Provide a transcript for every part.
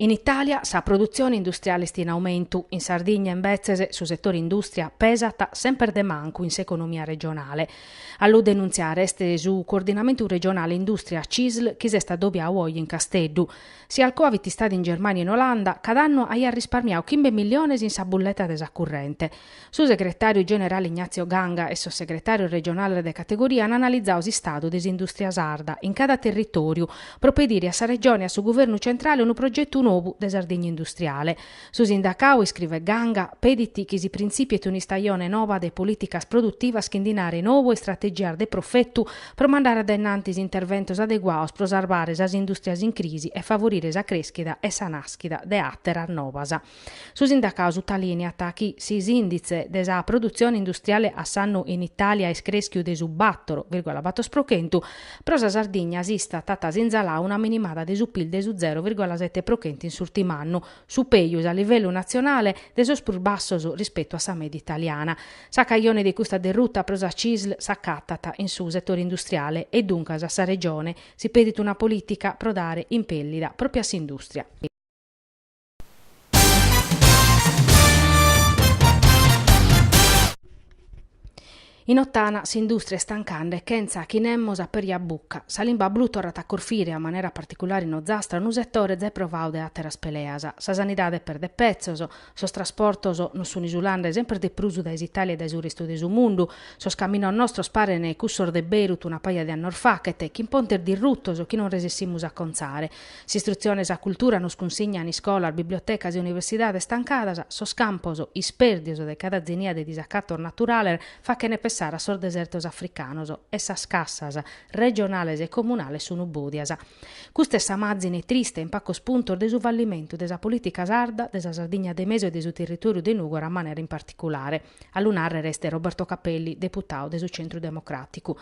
In Italia sa produzione industriale sta in aumento, in Sardegna invece sul settore industria pesata sempre de manco in s'economia regionale. Allo denunziare este su coordinamento regionale industria CISL che si sta dobbia oggi in Casteddu. Sia al Covid stati in Germania e in Olanda, cada anno hai risparmiato 15 milioni in sa bulletta desacurrente. Su segretario generale Ignazio Ganga e sottosegretario regionale de categoria hanno analizzato il stato dell'industria sarda in cada territorio, proprio dire a sa regione e a su governo centrale un progetto nuovo de Sardegna industriale. Su sindacao, scrive Ganga, pediti che si principi e un'istaglione nuova de politicas produttivas che indinare nuovo e strategiare de profettu per mandare adenanti interventos adeguados pro salvare as industrias in crisi e favorire sa crescita e sa nascita de attera novasa. Su sindacao su talini attacchi si indice de sa produzione industriale a sanno in Italia e screschiu de su battoro, batto sprochentu, pro sa Sardegna esista tata zinzalà una minimata de su PIL de su 0,7% in s'ultim'anno, su peius a livello nazionale de sos pur bassos rispetto a sa media italiana. Sa caglione di questa derrutta pro sa CISL s'accattata in su settore industriale e dunque a sa regione si pedita una politica pro dare impellida proprio a s'industria. In Ottana s'industria è stancanda e Kenza chinemmosa per gli bucca. Salimba blu torrata a corfire a maniera particolare in Ozastra un settore zè provau de atteras peleasa. Sa sanidade per de pezzoso, sos trasportoso non sono isulanda sempre de prusu da Italia e da esuristo de su mundu, sos cammino nostro spare ne cussor de Beirut una paia di annor facete, chi in ponter di ruttoso chi non resessimus a conzare. S'istruzione sa cultura nos consigna in scola, bibliotecas e universidade stancadas, sos camposo, isperdioso de cada zenia de disaccato naturale fa che ne a sor desertos africanos e sa scassas regionales e comunales sono budias. Custe samazzine triste in pacco spunto de su fallimento de sa politica sarda, de sa Sardegna de Meso e de su territorio de Nugora a maniera in particolare. A lunare resta Roberto Capelli, deputato de su Centro Democratico.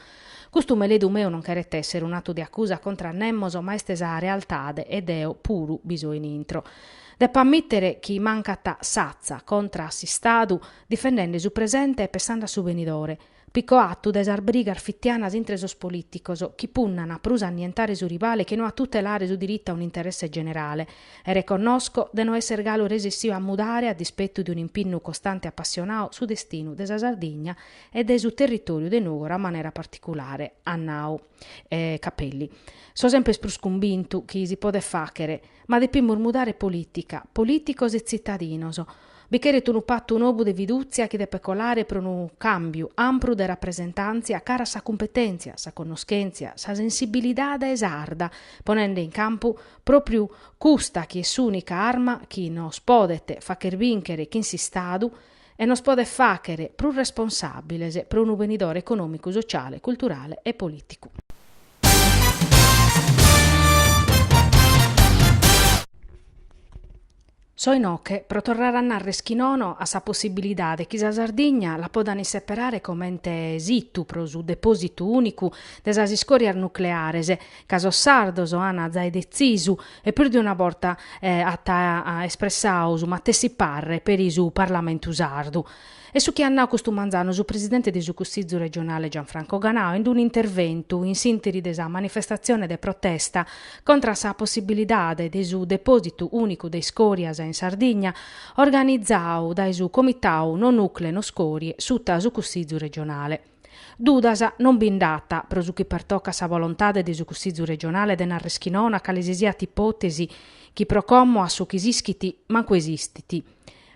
Custu meledu meu non carette essere un atto di accusa contra nemmoso ma estesa realtade ed eo puru bisogno intro. Deppa ammettere chi mancata sazza contra assistadu, difendendo su presente e pensando a su venidore. Picco atto desar brigar fittianas intre sos politicos, chi punnana prusa annientare su rivale che non a tutelare su diritto a un interesse generale. E riconosco de non essere galo resessivo a mudare a dispetto di un impinno costante e appassionato su destino desa Sardegna e de su territorio de Nugora a maniera particolare, Annau Capelli. So sempre spruscumbintu chi si può facere, ma de più murmudare politica, politicos e cittadinos. Bichere tu un patto nuovo de viduzia che de pecolare per un cambio ampro de rappresentanza cara sa competenza, sa conoscenza, sa sensibilità da esarda, ponendo in campo proprio custa che è s'unica arma che nos podete facer vincere chi si stadu e nos pode facere più responsabile per un venidore economico, sociale, culturale e politico. So inocche, pro tornare a narre schinono a sa possibilità de chi sa Sardegna la podani separare commente esittu pro su deposito unico de sa scoria nuclearese, caso sardoso ana zai decisu e più di una volta a espressausu ma te si parre per isu Parlamento sardu. E su chi hanno costumanzano su presidente di su Consiglio regionale Gianfranco Ganao in un intervento in sintesi desa manifestazione de protesta contro sa possibilità de su deposito unico de scorias in Sardegna organizzau da su comitau non nucleo no scorie sutta su Consiglio regionale. Dudasa non bindata, pro su chi pertocca sa volontà de su Consiglio regionale de narreschinona calesisiat ipotesi chi procommo a su chisischiti manco esistiti.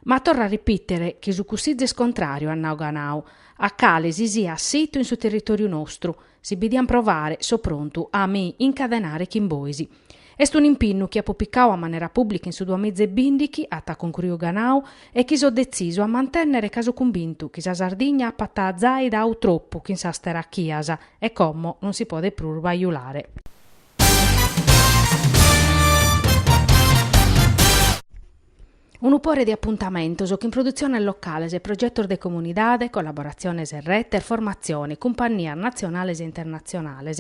Ma torna a ripetere che su Consiglio è scontrario a Nauganau, a cale si sia sito in su territorio nostro, si bidiam provare so pronto a me incadenare chimboisi. Est un impinno che ha popiccao a maniera pubblica in su 2 mezze bindichi, atta con Curio Ganau, e chi so deciso a mantenere caso convinto che sa Sardegna patta zai da troppo che sa stera a chiasa, e commo non si può pur vaiulare. Un upore di appuntamento che in produzione locale se progetto de comunidade, collaborazione e rete, formazione, compagnia nazionale e internazionale.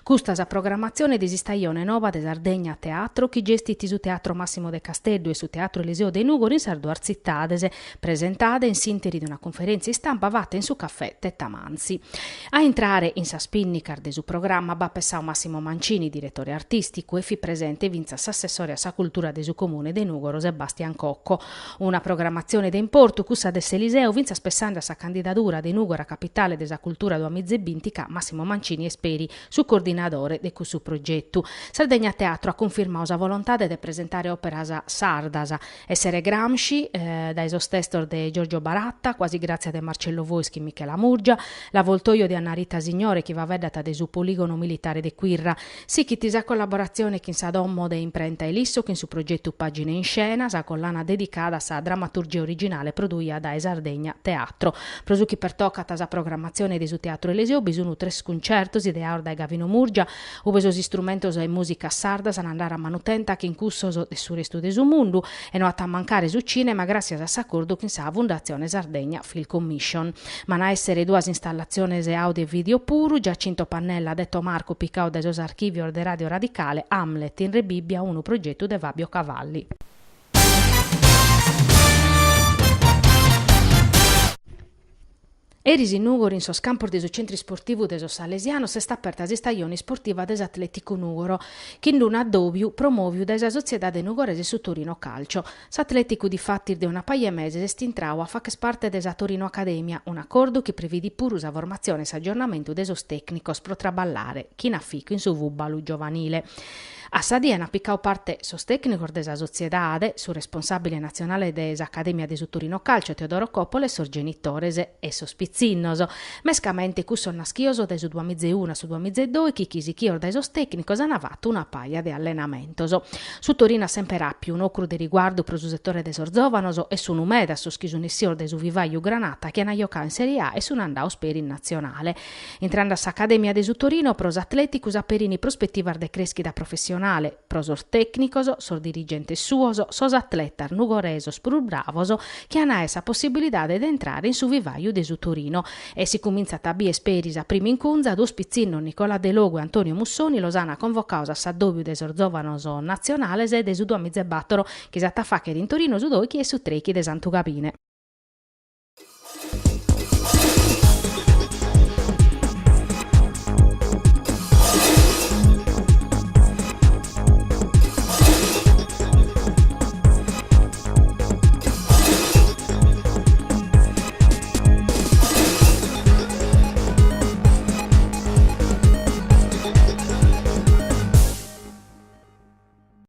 Custa sa programmazione di stagione nova de Sardegna Teatro, chi gestiti su Teatro Massimo de Castello e su Teatro Eliseo de Nugori in Sardo Arzittadese, presentate in sintesi di una conferenza in stampa fatta in su caffè Tettamanzi. A entrare in sa spinnicar de su programma va Pessao Massimo Mancini, direttore artistico, e fi presente vinza s'assessore a sa cultura de su comune de Nugoro Sebastian Cocco. Una programmazione de importo cussa de Eliseo vinza spessando sa candidatura de Nugora capitale de sa cultura 2020 Massimo Mancini e Speri su coordinatore de questo progetto. Sardegna Teatro ha confermato la volontà di presentare opera sardas, essere Gramsci, dai sostestor de Giorgio Baratta, quasi grazie a Marcello Voischi e Michela Murgia, la Voltoio di Anna Rita Signore che va vedata de su poligono militare de Quirra, sì che tisa collaborazione che in sa dommo de imprenta Elisso che in su progetto Pagine in Scena, sa collana dedicata a sa drammaturgia originale produita da Sardegna Teatro. Prosuchi per toccata sa programmazione di su Teatro Eliseo bisogno 3 concertos ideato da Gavino Murgia, ove sos istrumentos e musica sarda san andare a manutenta che in cussos de su resto de su mundu e non a mancare su cinema grazie a s'accordo che in sa Fondazione Sardegna Film Commission. Ma na essere 2 installazioni e audio e video puru, Giacinto Pannella detto Marco Picao da sos archivio de Radio Radicale, Hamlet in Rebibbia, uno progetto de Fabio Cavalli. Eris in Nugoro in sos campos de su centri sportivo de sos Salesiano se sta aperta sa stagione sportiva des Atletico Nugoro, che in una doviu promoviu da sa Sociedade Nugorese su Torino Calcio. S'Atletico di fatti de una paia mese est intrau a fac parte de sa Torino Accademia, un accordo che previdi puru sa formazione e s'aggiornamento de sos tecnicos pro traballare, chi n'affico in su vubalu giovanile. A Sadia ha piccao parte sos tecnicos de sa Sociedade, su responsabile nazionale de sa Accademia de su Torino Calcio Teodoro Coppola e sos genitores e sos pizzinnoso. Mescamente cusso naschioso de su 2001 su 2002 chi chisichior dai sos tecnicos han avatto una paia de allenamentoso. Su Torino sempre rappi un ocru de riguardo pro su settore de sos giovanoso e su numeda su schisunissior de su Vivaio Granata che han giocao in Serie A e su andao speri in nazionale. Entrando a sa Accademia de su Torino pros atleticus aperini prospettivar de creschi da professionale prosor tecnicoso, sor dirigente suoso, sos atletas nugoresos pur bravoso che hanno essa possibilità di entrare in su vivaio de su Torino e si comincia a bie speris a primi incunza due spizzinno Nicola De Logo e Antonio Mussoni Losana convocaus a s'addobiu de sor giovanos nazionales e de su 2004 che s'attafaccher in Torino su doichi e su trechi de Sant'Ugabine.